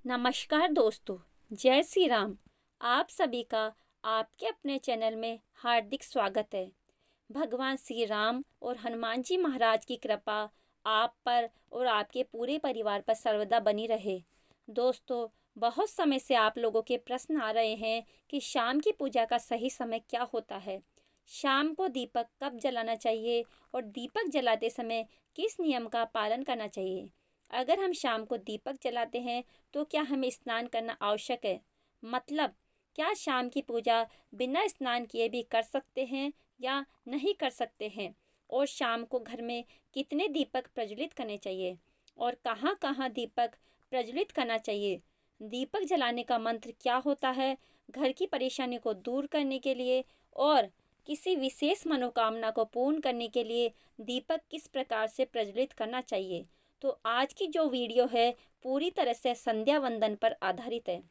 नमस्कार दोस्तों, जय श्री राम। आप सभी का आपके अपने चैनल में हार्दिक स्वागत है। भगवान श्री राम और हनुमान जी महाराज की कृपा आप पर और आपके पूरे परिवार पर सर्वदा बनी रहे। दोस्तों, बहुत समय से आप लोगों के प्रश्न आ रहे हैं कि शाम की पूजा का सही समय क्या होता है, शाम को दीपक कब जलाना चाहिए और दीपक जलाते समय किस नियम का पालन करना चाहिए। अगर हम शाम को दीपक जलाते हैं तो क्या हमें स्नान करना आवश्यक है? मतलब, क्या शाम की पूजा बिना स्नान किए भी कर सकते हैं या नहीं कर सकते हैं? और शाम को घर में कितने दीपक प्रज्वलित करने चाहिए और कहाँ कहाँ दीपक प्रज्वलित करना चाहिए? दीपक जलाने का मंत्र क्या होता है? घर की परेशानी को दूर करने के लिए और किसी विशेष मनोकामना को पूर्ण करने के लिए दीपक किस प्रकार से प्रज्वलित करना चाहिए? तो आज की जो वीडियो है पूरी तरह से संध्या वंदन पर आधारित है।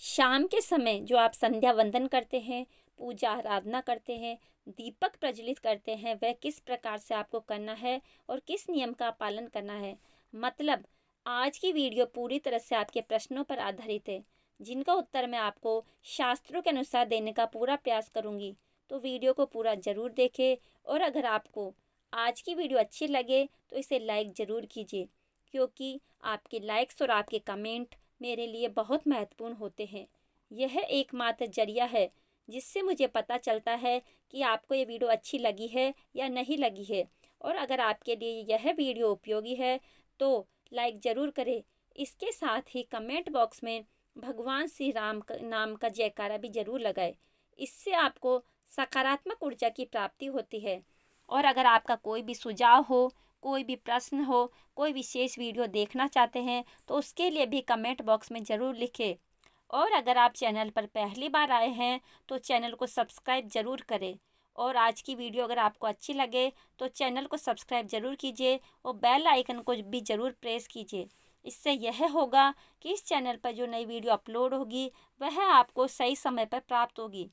शाम के समय जो आप संध्या वंदन करते हैं, पूजा आराधना करते हैं, दीपक प्रज्वलित करते हैं, वह किस प्रकार से आपको करना है और किस नियम का पालन करना है। मतलब, आज की वीडियो पूरी तरह से आपके प्रश्नों पर आधारित है, जिनका उत्तर मैं आपको शास्त्रों के अनुसार देने का पूरा प्रयास करूंगी। तो वीडियो को पूरा जरूर देखें और अगर आपको आज की वीडियो अच्छी लगे तो इसे लाइक ज़रूर कीजिए, क्योंकि आपके लाइक्स और आपके कमेंट मेरे लिए बहुत महत्वपूर्ण होते हैं। यह एकमात्र जरिया है जिससे मुझे पता चलता है कि आपको ये वीडियो अच्छी लगी है या नहीं लगी है। और अगर आपके लिए यह वीडियो उपयोगी है तो लाइक ज़रूर करें। इसके साथ ही कमेंट बॉक्स में भगवान श्री राम का नाम का जयकारा भी ज़रूर लगाए। इससे आपको सकारात्मक ऊर्जा की प्राप्ति होती है। और अगर आपका कोई भी सुझाव हो, कोई भी प्रश्न हो, कोई विशेष वीडियो देखना चाहते हैं तो उसके लिए भी कमेंट बॉक्स में ज़रूर लिखें। और अगर आप चैनल पर पहली बार आए हैं तो चैनल को सब्सक्राइब ज़रूर करें। और आज की वीडियो अगर आपको अच्छी लगे तो चैनल को सब्सक्राइब ज़रूर कीजिए और बेल आइकन को भी ज़रूर प्रेस कीजिए। इससे यह होगा कि इस चैनल पर जो नई वीडियो अपलोड होगी वह आपको सही समय पर प्राप्त होगी।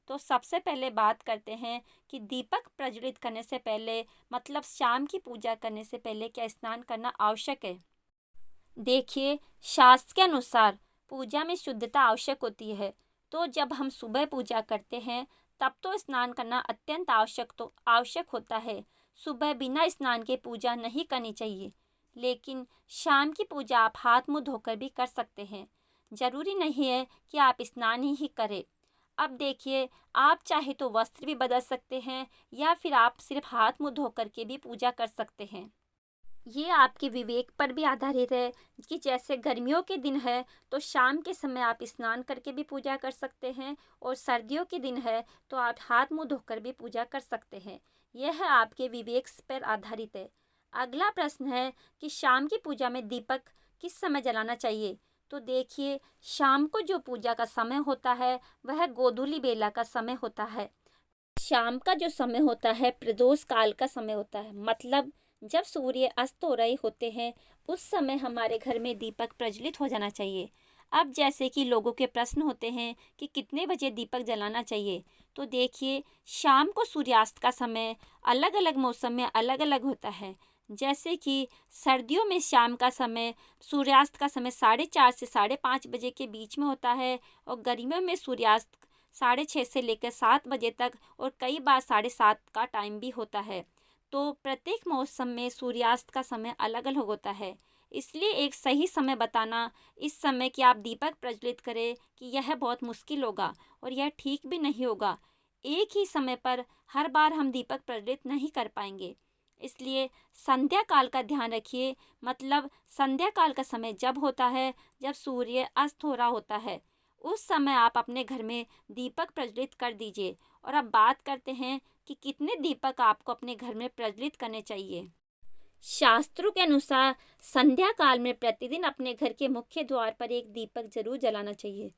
तो सबसे पहले बात करते हैं कि दीपक प्रज्वलित करने से पहले, मतलब शाम की पूजा करने से पहले, क्या स्नान करना आवश्यक है? देखिए, शास्त्र के अनुसार पूजा में शुद्धता आवश्यक होती है। तो जब हम सुबह पूजा करते हैं तब तो स्नान करना अत्यंत आवश्यक होता है। सुबह बिना स्नान के पूजा नहीं करनी चाहिए। लेकिन शाम की पूजा आप हाथ मुंह धोकर भी कर सकते हैं। जरूरी नहीं है कि आप स्नान ही करें। अब देखिए, आप चाहे तो वस्त्र भी बदल सकते हैं या फिर आप सिर्फ हाथ मुंह धो करके भी पूजा कर सकते हैं। ये आपके विवेक पर भी आधारित है कि जैसे गर्मियों के दिन है तो शाम के समय आप स्नान करके भी पूजा कर सकते हैं और सर्दियों के दिन है तो आप हाथ मुंह धोकर भी पूजा कर सकते हैं। यह आपके विवेक पर आधारित है। अगला प्रश्न है कि शाम की पूजा में दीपक किस समय जलाना चाहिए। तो देखिए, शाम को जो पूजा का समय होता है वह गोधूली बेला का समय होता है। शाम का जो समय होता है प्रदोष काल का समय होता है। मतलब, जब सूर्य अस्त हो रहे होते हैं उस समय हमारे घर में दीपक प्रज्वलित हो जाना चाहिए। अब जैसे कि लोगों के प्रश्न होते हैं कि कितने बजे दीपक जलाना चाहिए। तो देखिए, शाम को सूर्यास्त का समय अलग अलग मौसम में अलग अलग होता है। जैसे कि सर्दियों में शाम का समय, सूर्यास्त का समय 4:30 से 5:30 बजे के बीच में होता है और गर्मियों में सूर्यास्त 6:30 से लेकर 7 बजे तक और कई बार 7:30 का टाइम भी होता है। तो प्रत्येक मौसम में सूर्यास्त का समय अलग अलग होता है। इसलिए एक सही समय बताना इस समय कि आप दीपक प्रज्वलित करें कि यह बहुत मुश्किल होगा और यह ठीक भी नहीं होगा। एक ही समय पर हर बार हम दीपक प्रज्वलित नहीं कर पाएंगे। इसलिए संध्या काल का ध्यान रखिए। मतलब, संध्या काल का समय जब होता है जब सूर्य अस्त हो रहा होता है, उस समय आप अपने घर में दीपक प्रज्वलित कर दीजिए। और अब बात करते हैं कि कितने दीपक आपको अपने घर में प्रज्वलित करने चाहिए। शास्त्रों के अनुसार संध्या काल में प्रतिदिन अपने घर के मुख्य द्वार पर एक दीपक जरूर जलाना चाहिए।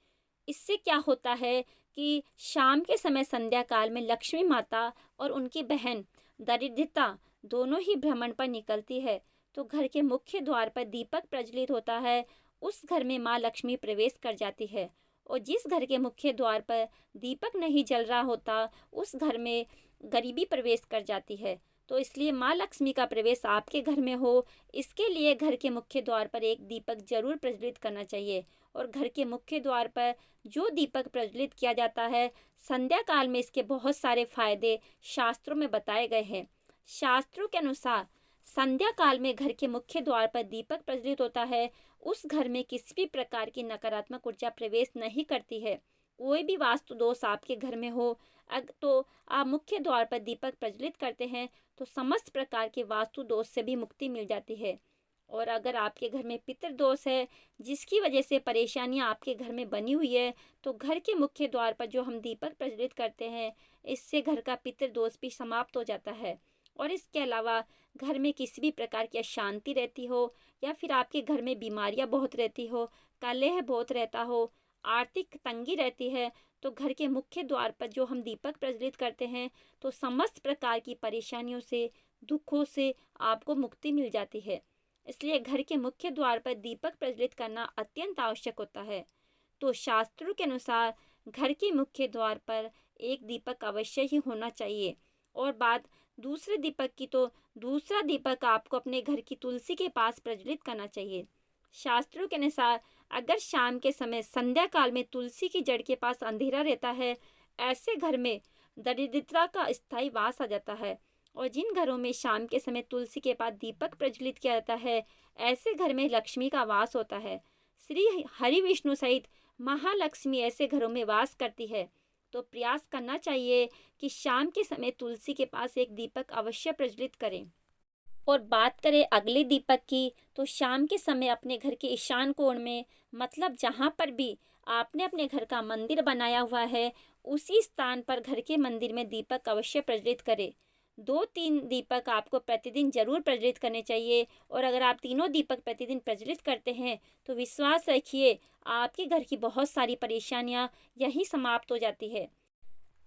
इससे क्या होता है कि शाम के समय संध्या काल में लक्ष्मी माता और उनकी बहन दरिद्रता दोनों ही भ्रमण पर निकलती है। तो घर के मुख्य द्वार पर दीपक प्रज्वलित होता है, उस घर में माँ लक्ष्मी प्रवेश कर जाती है। और जिस घर के मुख्य द्वार पर दीपक नहीं जल रहा होता उस घर में गरीबी प्रवेश कर जाती है। तो इसलिए माँ लक्ष्मी का प्रवेश आपके घर में हो, इसके लिए घर के मुख्य द्वार पर एक दीपक जरूर प्रज्वलित करना चाहिए। और घर के मुख्य द्वार पर जो दीपक प्रज्वलित किया जाता है, संध्या काल में इसके बहुत सारे फायदे शास्त्रों में बताए गए हैं। शास्त्रों के अनुसार संध्या काल में घर के मुख्य द्वार पर दीपक प्रज्वलित होता है, उस घर में किसी भी प्रकार की नकारात्मक ऊर्जा प्रवेश नहीं करती है। कोई भी वास्तु दोष आपके घर में हो, तो आप मुख्य द्वार पर दीपक प्रज्वलित करते हैं तो समस्त प्रकार के वास्तु दोष से भी मुक्ति मिल जाती है। और अगर आपके घर में पितृ दोष है, जिसकी वजह से परेशानियां आपके घर में बनी हुई है, तो घर के मुख्य द्वार पर जो हम दीपक प्रज्वलित करते हैं, इससे घर का पितृ दोष भी समाप्त हो जाता है। और इसके अलावा घर में किसी भी प्रकार की अशांति रहती हो, या फिर आपके घर में बीमारियां बहुत रहती हो, कलह बहुत रहता हो, आर्थिक तंगी रहती है, तो घर के मुख्य द्वार पर जो हम दीपक प्रज्वलित करते हैं, तो समस्त प्रकार की परेशानियों से, दुखों से आपको मुक्ति मिल जाती है। इसलिए घर के मुख्य द्वार पर दीपक प्रज्वलित करना अत्यंत आवश्यक होता है। तो शास्त्रों के अनुसार घर के मुख्य द्वार पर एक दीपक अवश्य ही होना चाहिए। और बात दूसरे दीपक की, तो दूसरा दीपक आपको अपने घर की तुलसी के पास प्रज्वलित करना चाहिए। शास्त्रों के अनुसार अगर शाम के समय संध्या काल में तुलसी की जड़ के पास अंधेरा रहता है, ऐसे घर में दरिद्रता का स्थायी वास आ जाता है। और जिन घरों में शाम के समय तुलसी के पास दीपक प्रज्वलित किया जाता है, ऐसे घर में लक्ष्मी का वास होता है। श्री हरि विष्णु सहित महालक्ष्मी ऐसे घरों में वास करती है। तो प्रयास करना चाहिए कि शाम के समय तुलसी के पास एक दीपक अवश्य प्रज्वलित करें। और बात करें अगले दीपक की, तो शाम के समय अपने घर के ईशान कोण में, मतलब जहाँ पर भी आपने अपने घर का मंदिर बनाया हुआ है, उसी स्थान पर घर के मंदिर में दीपक अवश्य प्रज्वलित करें। 2-3 दीपक आपको प्रतिदिन जरूर प्रज्वलित करने चाहिए। और अगर आप तीनों दीपक प्रतिदिन प्रज्वलित करते हैं, तो विश्वास रखिए आपके घर की बहुत सारी परेशानियां यहीं समाप्त हो जाती है।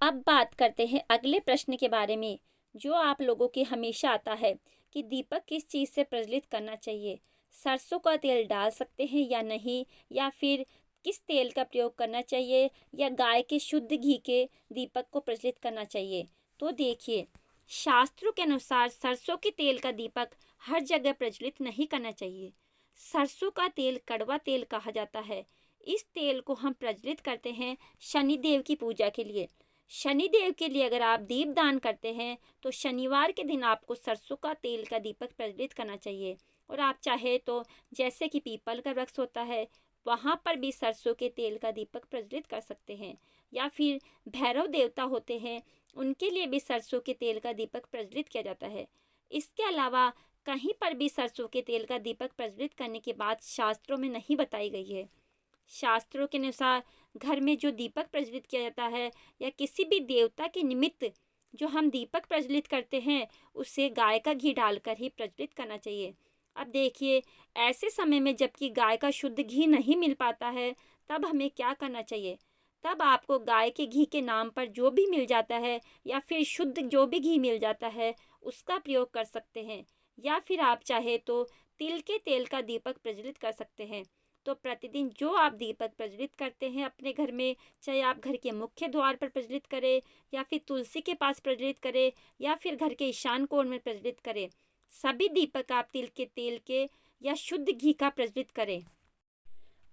अब बात करते हैं अगले प्रश्न के बारे में, जो आप लोगों के हमेशा आता है कि दीपक किस चीज़ से प्रज्वलित करना चाहिए। सरसों का तेल डाल सकते हैं या नहीं, या फिर किस तेल का प्रयोग करना चाहिए, या गाय के शुद्ध घी के दीपक को प्रज्वलित करना चाहिए। तो देखिए, शास्त्रों के अनुसार सरसों के तेल का दीपक हर जगह प्रज्वलित नहीं करना चाहिए। सरसों का तेल कड़वा तेल कहा जाता है। इस तेल को हम प्रज्वलित करते हैं शनिदेव की पूजा के लिए। शनिदेव के लिए अगर आप दीप दान करते हैं, तो शनिवार के दिन आपको सरसों का तेल का दीपक प्रज्वलित करना चाहिए। और आप चाहे तो जैसे कि पीपल का वृक्ष होता है, वहाँ पर भी सरसों के तेल का दीपक प्रज्वलित कर सकते हैं। या फिर भैरव देवता होते हैं, उनके लिए भी सरसों के तेल का दीपक प्रज्वलित किया जाता है। इसके अलावा कहीं पर भी सरसों के तेल का दीपक प्रज्वलित करने की बात शास्त्रों में नहीं बताई गई है। शास्त्रों के अनुसार घर में जो दीपक प्रज्वलित किया जाता है, या किसी भी देवता के निमित्त जो हम दीपक प्रज्वलित करते हैं, उसे गाय का घी डालकर ही प्रज्वलित करना चाहिए। अब देखिए, ऐसे समय में जबकि गाय का शुद्ध घी नहीं मिल पाता है, तब हमें क्या करना चाहिए। तब आपको गाय के घी के नाम पर जो भी मिल जाता है, या फिर शुद्ध जो भी घी मिल जाता है, उसका प्रयोग कर सकते हैं। या फिर आप चाहे तो तिल के तेल का दीपक प्रज्वलित कर सकते हैं। तो प्रतिदिन जो आप दीपक प्रज्वलित करते हैं अपने घर में, चाहे आप घर के मुख्य द्वार पर प्रज्वलित करें, या फिर तुलसी के पास प्रज्वलित करें, या फिर घर के ईशान कोण में प्रज्वलित करें, सभी दीपक आप तिल के तेल के या शुद्ध घी का प्रज्वलित करें।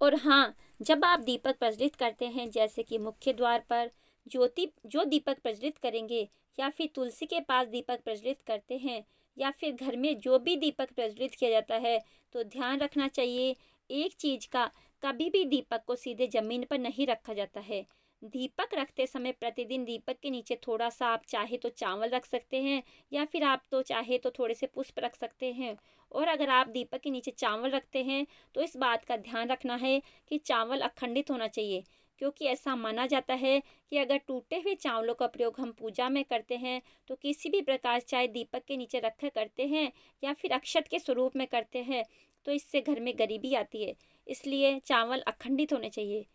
और हाँ, जब आप दीपक प्रज्वलित करते हैं, जैसे कि मुख्य द्वार पर जो दीपक प्रज्वलित करेंगे, या फिर तुलसी के पास दीपक प्रज्वलित करते हैं, या फिर घर में जो भी दीपक प्रज्वलित किया जाता है, तो ध्यान रखना चाहिए एक चीज का, कभी भी दीपक को सीधे जमीन पर नहीं रखा जाता है। दीपक रखते समय प्रतिदिन दीपक के नीचे थोड़ा सा आप चाहे तो चावल रख सकते हैं, या फिर आप तो चाहे तो थोड़े से पुष्प रख सकते हैं। और अगर आप दीपक के नीचे चावल रखते हैं, तो इस बात का ध्यान रखना है कि चावल अखंडित होना चाहिए, क्योंकि ऐसा माना जाता है कि अगर टूटे हुए चावलों का प्रयोग हम पूजा में करते हैं, तो किसी भी प्रकार चाहे दीपक के नीचे रखकर करते हैं, या फिर अक्षत के स्वरूप में करते हैं, तो इससे घर में गरीबी आती है। इसलिए चावल अखंडित होने चाहिए।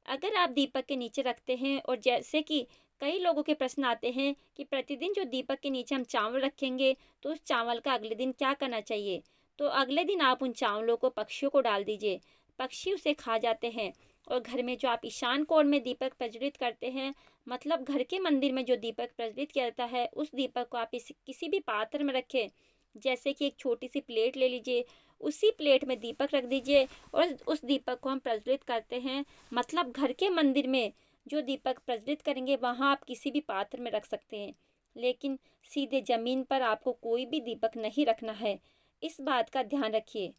अगर आप दीपक के नीचे रखते हैं, और जैसे कि कई लोगों के प्रश्न आते हैं कि प्रतिदिन जो दीपक के नीचे हम चावल रखेंगे, तो उस चावल का अगले दिन क्या करना चाहिए। तो अगले दिन आप उन चावलों को पक्षियों को डाल दीजिए, पक्षी उसे खा जाते हैं। और घर में जो आप ईशान कोण में दीपक प्रज्वलित करते हैं, मतलब घर के मंदिर में जो दीपक प्रज्वलित किया जाता है, उस दीपक को आप किसी भी पात्र में रखें। जैसे कि एक छोटी सी प्लेट ले लीजिए, उसी प्लेट में दीपक रख दीजिए और उस दीपक को हम प्रज्वलित करते हैं। मतलब घर के मंदिर में जो दीपक प्रज्वलित करेंगे, वहाँ आप किसी भी पात्र में रख सकते हैं, लेकिन सीधे ज़मीन पर आपको कोई भी दीपक नहीं रखना है। इस बात का ध्यान रखिए।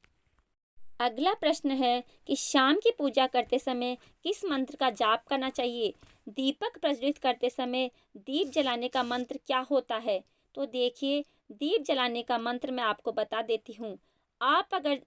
अगला प्रश्न है कि शाम की पूजा करते समय किस मंत्र का जाप करना चाहिए? दीपक प्रज्वलित करते समय दीप जलाने का मंत्र क्या होता है? तो देखिए, दीप जलाने का मंत्र मैं आपको बता देती हूँ। आप अगर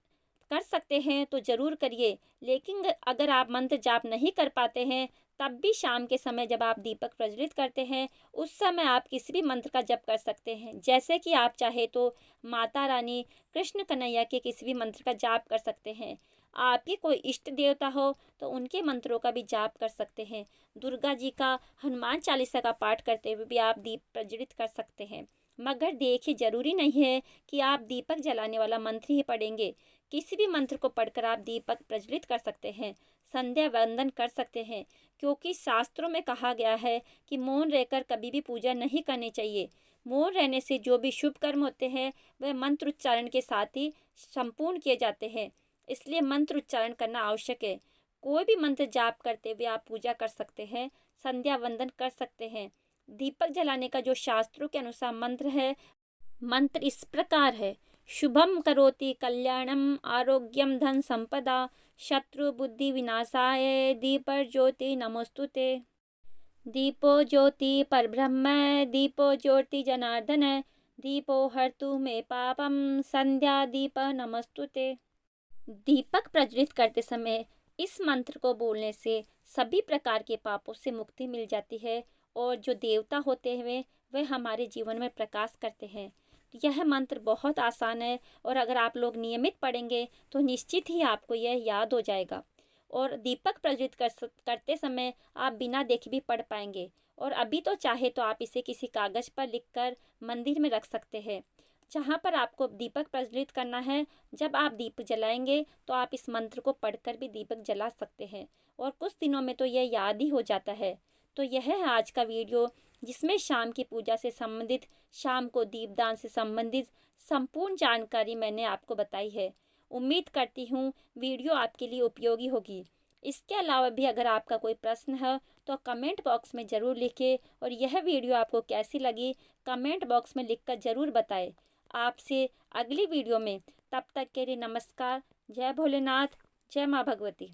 कर सकते हैं तो ज़रूर करिए, लेकिन अगर आप मंत्र जाप नहीं कर पाते हैं, तब भी शाम के समय जब आप दीपक प्रज्वलित करते हैं, उस समय आप किसी भी मंत्र का जप कर सकते हैं। जैसे कि आप चाहे तो माता रानी, कृष्ण कन्हैया के किसी भी मंत्र का जाप कर सकते हैं। आपके कोई इष्ट देवता हो तो उनके मंत्रों का भी जाप कर सकते हैं। दुर्गा जी का, हनुमान चालीसा का पाठ करते हुए भी आप दीप प्रज्वलित कर सकते हैं। मगर देखिए, ज़रूरी नहीं है कि आप दीपक जलाने वाला मंत्र ही पढ़ेंगे। किसी भी मंत्र को पढ़कर आप दीपक प्रज्वलित कर सकते हैं, संध्या वंदन कर सकते हैं, क्योंकि शास्त्रों में कहा गया है कि मौन रहकर कभी भी पूजा नहीं करनी चाहिए। मौन रहने से जो भी शुभ कर्म होते हैं, वह मंत्र उच्चारण के साथ ही संपूर्ण किए जाते हैं। इसलिए मंत्र उच्चारण करना आवश्यक है। कोई भी मंत्र जाप करते हुए आप पूजा कर सकते हैं, संध्या वंदन कर सकते हैं। दीपक जलाने का जो शास्त्रों के अनुसार मंत्र है, मंत्र इस प्रकार है: शुभम करोति कल्याणम आरोग्यम धन संपदा शत्रु बुद्धि विनाशाय दीपर ज्योति नमोस्तुते। दीपो ज्योति परब्रह्म दीपो ज्योति जनार्दन दीपो हरतु मे पापम संध्या दीप नमस्तुते। दीपक प्रज्वलित करते समय इस मंत्र को बोलने से सभी प्रकार के पापों से मुक्ति मिल जाती है और जो देवता होते हैं वह हमारे जीवन में प्रकाश करते हैं। यह मंत्र बहुत आसान है और अगर आप लोग नियमित पढ़ेंगे तो निश्चित ही आपको यह याद हो जाएगा। और दीपक प्रज्वलित करते समय आप बिना देखे भी पढ़ पाएंगे। और अभी तो चाहे तो आप इसे किसी कागज़ पर लिखकर मंदिर में रख सकते हैं जहाँ पर आपको दीपक प्रज्वलित करना है। जब आप दीप जलाएंगे तो आप इस मंत्र को पढ़कर भी दीपक जला सकते हैं और कुछ दिनों में तो यह याद ही हो जाता है। तो यह है आज का वीडियो, जिसमें शाम की पूजा से संबंधित, शाम को दीपदान से संबंधित संपूर्ण जानकारी मैंने आपको बताई है। उम्मीद करती हूँ वीडियो आपके लिए उपयोगी होगी। इसके अलावा भी अगर आपका कोई प्रश्न है तो कमेंट बॉक्स में ज़रूर लिखें और यह वीडियो आपको कैसी लगी कमेंट बॉक्स में लिखकर ज़रूर बताएं। आपसे अगली वीडियो में, तब तक के लिए नमस्कार। जय भोलेनाथ, जय माँ भगवती।